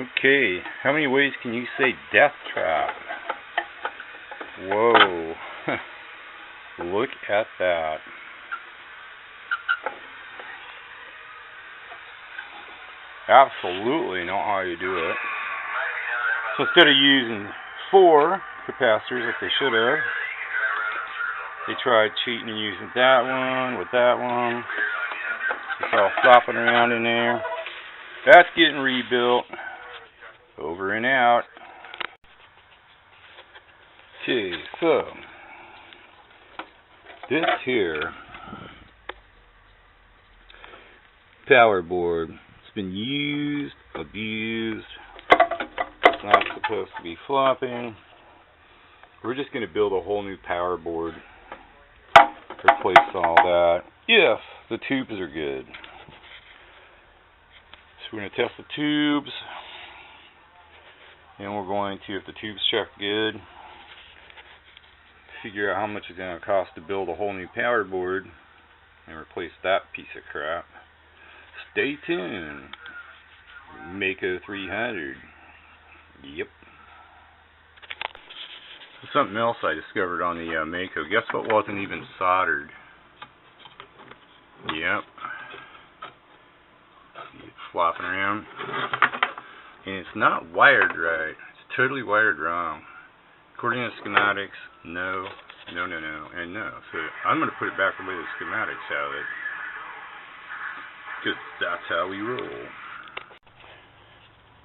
Okay, how many ways can you say death trap? Whoa. Look at that. Absolutely know how you do it. So instead of using 4 capacitors like they should have, they tried cheating and using that one with that one. It's all flopping around in there. That's getting rebuilt. Over and out. Okay, so this here power board has been used, abused. It's not supposed to be flopping. We're just going to build a whole new power board. Replace all that. If the tubes are good. So we're going to test the tubes. And we're going to, if the tubes check good, figure out how much it's going to cost to build a whole new power board and replace that piece of crap. Stay tuned. maco300. Yep. Something else I discovered on the Maco. Guess what wasn't even soldered? Yep. See it flopping around. And it's not wired right. It's totally wired wrong. According to the schematics, no, and no. So I'm going to put it back the way the schematics have it. Because that's how we roll.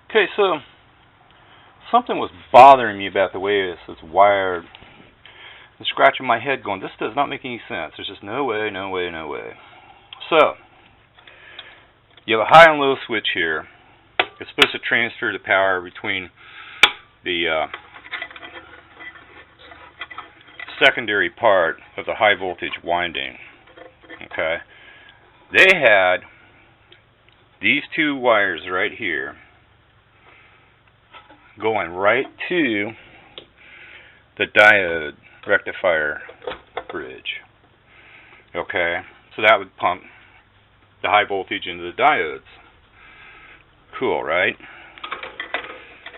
Okay, so something was bothering me about the way this is wired. I'm scratching my head going, this does not make any sense. There's just no way. So, you have a high and low switch here. It's supposed to transfer the power between the secondary part of the high voltage winding. Okay, they had these 2 wires right here going right to the diode rectifier bridge. Okay, so that would pump the high voltage into the diodes. Cool, right?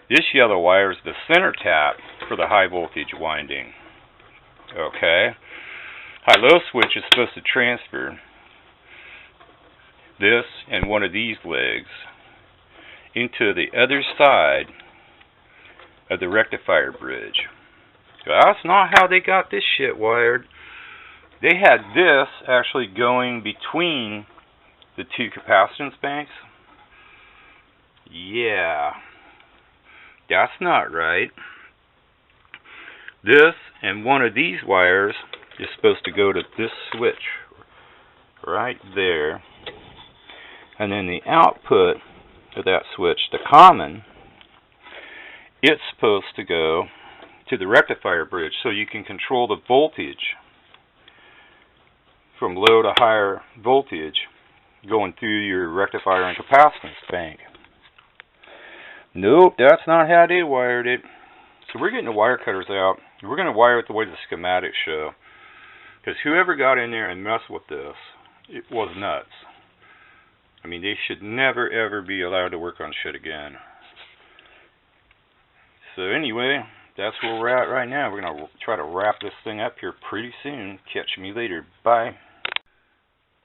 This yellow wire is the center tap for the high voltage winding. Okay. High-low switch is supposed to transfer this and one of these legs into the other side of the rectifier bridge. That's not how they got this shit wired. They had this actually going between the 2 capacitance banks. Yeah, that's not right. This and one of these wires is supposed to go to this switch right there. And then the output of that switch, the common, it's supposed to go to the rectifier bridge so you can control the voltage from low to higher voltage going through your rectifier and capacitance bank. Nope, that's not how they wired it. So we're getting the wire cutters out. We're going to wire it the way the schematics show. Because whoever got in there and messed with this, it was nuts. I mean, they should never ever be allowed to work on shit again. So anyway, that's where we're at right now. We're going to try to wrap this thing up here pretty soon. Catch me later. Bye.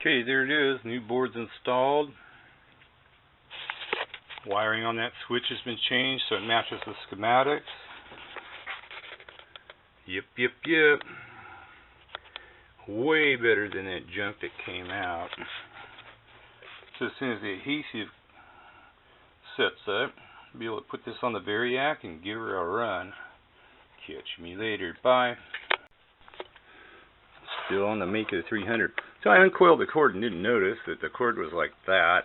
Okay, there it is. New board's installed. Wiring on that switch has been changed so it matches the schematics. Yep. Way better than that junk that came out. So as soon as the adhesive sets up, I'll be able to put this on the Variac and give her a run. Catch me later. Bye. Still on the maco300. So I uncoiled the cord and didn't notice that the cord was like that.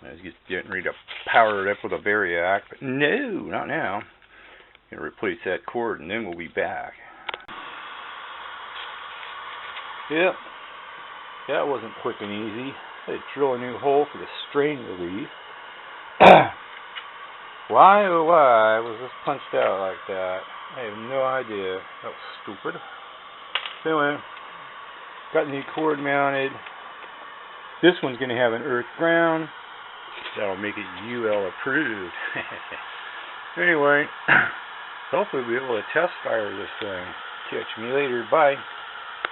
I was just getting ready to power it up with a Variac, but no, not now. I'm going to replace that cord and then we'll be back. Yep, that wasn't quick and easy. I had to drill a new hole for the strain relief. Why oh why was this punched out like that? I have no idea. That was stupid. So anyway, got the new cord mounted. This one's going to have an earth ground. That'll make it UL approved. Anyway, hopefully we'll be able to test fire this thing. Catch me later. Bye.